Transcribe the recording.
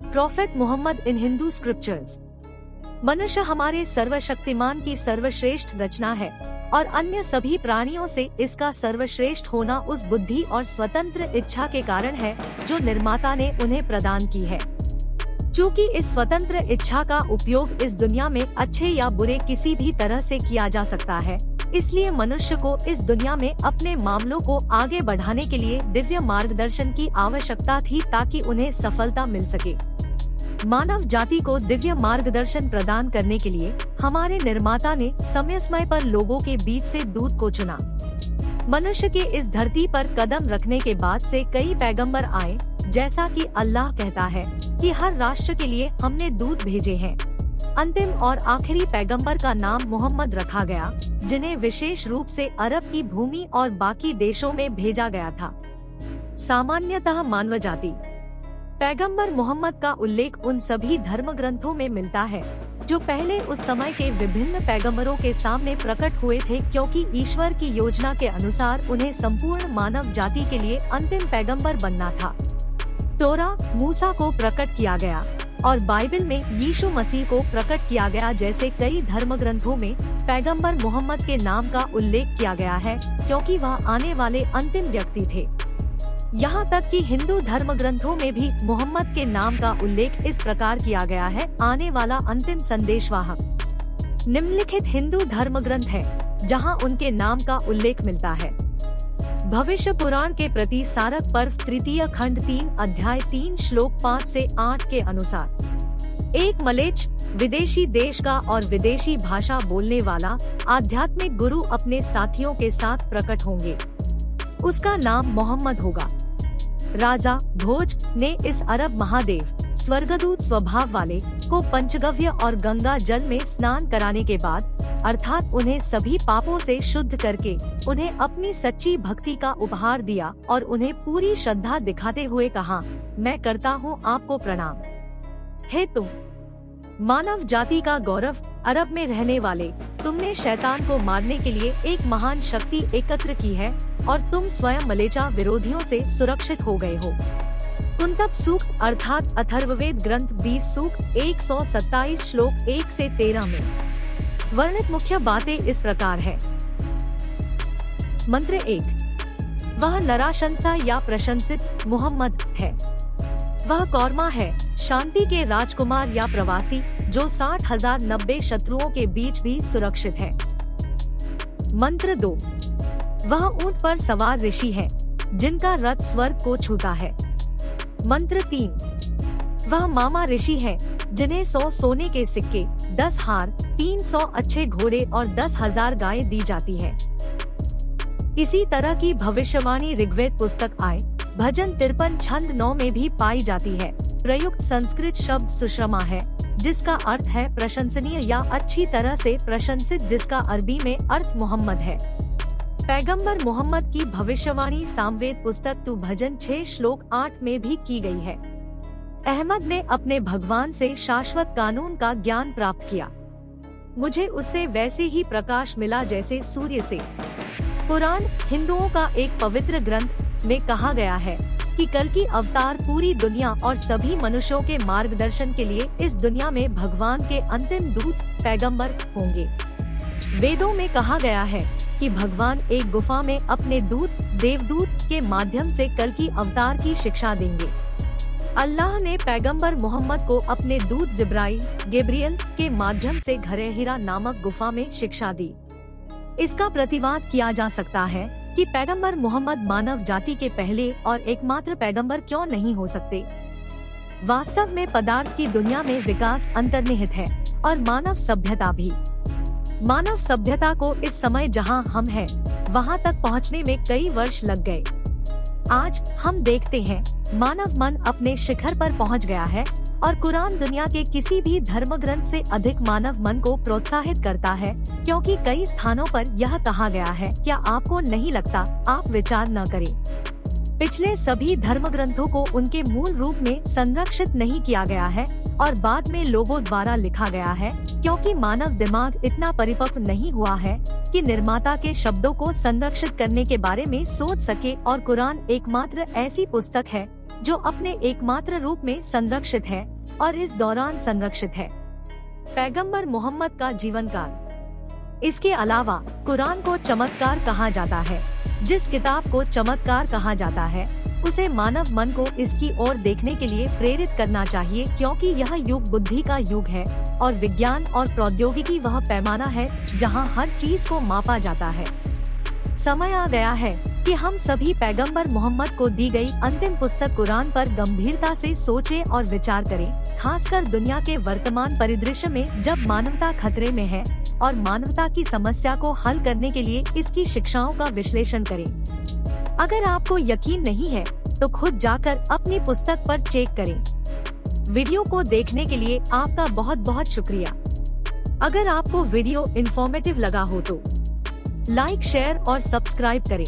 Prophet Mohammad इन Hindu scriptures. मनुष्य हमारे सर्वशक्तिमान की सर्वश्रेष्ठ रचना है और अन्य सभी प्राणियों से इसका सर्वश्रेष्ठ होना उस बुद्धि और स्वतंत्र इच्छा के कारण है जो निर्माता ने उन्हें प्रदान की है। चूँकि इस स्वतंत्र इच्छा का उपयोग इस दुनिया में अच्छे या बुरे किसी भी तरह से किया जा सकता है, इसलिए मनुष्य को इस दुनिया में अपने मामलों को आगे बढ़ाने के लिए दिव्य मार्गदर्शन की आवश्यकता थी ताकि उन्हें सफलता मिल सके। मानव जाति को दिव्य मार्गदर्शन प्रदान करने के लिए हमारे निर्माता ने समय समय पर लोगों के बीच से दूत को चुना। मनुष्य के इस धरती पर कदम रखने के बाद से कई पैगंबर आए, जैसा कि अल्लाह कहता है कि हर राष्ट्र के लिए हमने दूत भेजे हैं। अंतिम और आखिरी पैगंबर का नाम मोहम्मद रखा गया, जिन्हें विशेष रूप से अरब की भूमि और बाकी देशों में भेजा गया था। सामान्यतः मानव जाति पैगंबर मोहम्मद का उल्लेख उन सभी धर्म ग्रंथों में मिलता है जो पहले उस समय के विभिन्न पैगंबरों के सामने प्रकट हुए थे, क्योंकि ईश्वर की योजना के अनुसार उन्हें संपूर्ण मानव जाति के लिए अंतिम पैगंबर बनना था। तोरा मूसा को प्रकट किया गया और बाइबल में यीशु मसीह को प्रकट किया गया जैसे कई धर्म ग्रंथों में पैगंबर मोहम्मद के नाम का उल्लेख किया गया है, क्योंकि वह आने वाले अंतिम व्यक्ति थे। यहाँ तक कि हिंदू धर्म ग्रंथों में भी मोहम्मद के नाम का उल्लेख इस प्रकार किया गया है, आने वाला अंतिम संदेशवाहक। निम्नलिखित हिंदू धर्म ग्रंथ है जहाँ उनके नाम का उल्लेख मिलता है। भविष्य पुराण के प्रति सारक पर्व तृतीय खंड 3 अध्याय 3 श्लोक 5 से 8 के अनुसार एक मलेच्छ विदेशी देश का और विदेशी भाषा बोलने वाला आध्यात्मिक गुरु अपने साथियों के साथ प्रकट होंगे। उसका नाम मोहम्मद होगा। राजा भोज ने इस अरब महादेव स्वर्गदूत स्वभाव वाले को पंचगव्य और गंगा जल में स्नान कराने के बाद, अर्थात उन्हें सभी पापों से शुद्ध करके उन्हें अपनी सच्ची भक्ति का उपहार दिया और उन्हें पूरी श्रद्धा दिखाते हुए कहा, मैं करता हूँ आपको प्रणाम। हे तुम मानव जाति का गौरव, अरब में रहने वाले, तुमने शैतान को मारने के लिए एक महान शक्ति एकत्र की है और तुम स्वयं मलेचा विरोधियों से सुरक्षित हो गए हो। कुंतब सूक्त अर्थात अथर्ववेद ग्रंथ 20 सूक्त 127 श्लोक 1 से 13 में वर्णित मुख्य बातें इस प्रकार है। मंत्र 1। वह नराशंसा या प्रशंसित मोहम्मद है। वह कौरमा है, शांति के राजकुमार या प्रवासी, जो 60,090 शत्रुओं के बीच भी सुरक्षित है। मंत्र 2। वह ऊंट पर सवार ऋषि है, जिनका रथ स्वर्ग को छूता है। मंत्र 3। वह मामा ऋषि है, जिन्हें 100 सोने के सिक्के, 10 हार, 300 अच्छे घोड़े और 10,000 गायें दी जाती है। इसी तरह की भविष्यवाणी ऋग्वेद पुस्तक आय भजन 53 छंद 9 में भी पाई जाती है। प्रयुक्त संस्कृत शब्द सुश्रमा है, जिसका अर्थ है प्रशंसनीय या अच्छी तरह से प्रशंसित, जिसका अरबी में अर्थ मोहम्मद है। पैगंबर मोहम्मद की भविष्यवाणी सामवेद पुस्तक तू भजन 6 श्लोक 8 में भी की गई है। अहमद ने अपने भगवान से शाश्वत कानून का ज्ञान प्राप्त किया। मुझे उससे वैसे ही प्रकाश मिला जैसे सूर्य से। कुरान हिंदुओं का एक पवित्र ग्रंथ में कहा गया है कि कल की अवतार पूरी दुनिया और सभी मनुष्यों के मार्गदर्शन के लिए इस दुनिया में भगवान के अंतिम दूत पैगंबर होंगे। वेदों में कहा गया है कि भगवान एक गुफा में अपने दूत देवदूत के माध्यम से कल की अवतार की शिक्षा देंगे। अल्लाह ने पैगंबर मोहम्मद को अपने दूत जिब्राइल गैब्रियल के माध्यम से घरे हिरा नामक गुफा में शिक्षा दी। इसका प्रतिवाद किया जा सकता है कि पैगंबर मोहम्मद मानव जाति के पहले और एकमात्र पैगंबर क्यों नहीं हो सकते। वास्तव में पदार्थ की दुनिया में विकास अंतर्निहित है और मानव सभ्यता भी। मानव सभ्यता को इस समय जहां हम हैं, वहां तक पहुंचने में कई वर्ष लग गए। आज हम देखते हैं मानव मन अपने शिखर पर पहुंच गया है और कुरान दुनिया के किसी भी धर्म ग्रंथ से अधिक मानव मन को प्रोत्साहित करता है, क्योंकि कई स्थानों पर यह कहा गया है, क्या आपको नहीं लगता, आप विचार न करें। पिछले सभी धर्म ग्रंथों को उनके मूल रूप में संरक्षित नहीं किया गया है और बाद में लोगों द्वारा लिखा गया है, क्योंकि मानव दिमाग इतना परिपक्व नहीं हुआ है कि निर्माता के शब्दों को संरक्षित करने के बारे में सोच सके। और कुरान एकमात्र ऐसी पुस्तक है जो अपने एकमात्र रूप में संरक्षित है, और इस दौरान संरक्षित है। पैगंबर मोहम्मद का जीवन काल। इसके अलावा कुरान को चमत्कार कहा जाता है। जिस किताब को चमत्कार कहा जाता है उसे मानव मन को इसकी ओर देखने के लिए प्रेरित करना चाहिए, क्योंकि यह युग बुद्धि का युग है और विज्ञान और प्रौद्योगिकी वह पैमाना है जहां हर चीज को मापा जाता है। समय आ गया है कि हम सभी पैगंबर मोहम्मद को दी गई अंतिम पुस्तक कुरान पर गंभीरता से सोचें और विचार करें, खासकर दुनिया के वर्तमान परिदृश्य में जब मानवता खतरे में है, और मानवता की समस्या को हल करने के लिए इसकी शिक्षाओं का विश्लेषण करें। अगर आपको यकीन नहीं है तो खुद जाकर अपनी पुस्तक पर चेक करें। वीडियो को देखने के लिए आपका बहुत बहुत शुक्रिया। अगर आपको वीडियो इन्फॉर्मेटिव लगा हो तो लाइक, शेयर और सब्सक्राइब करें।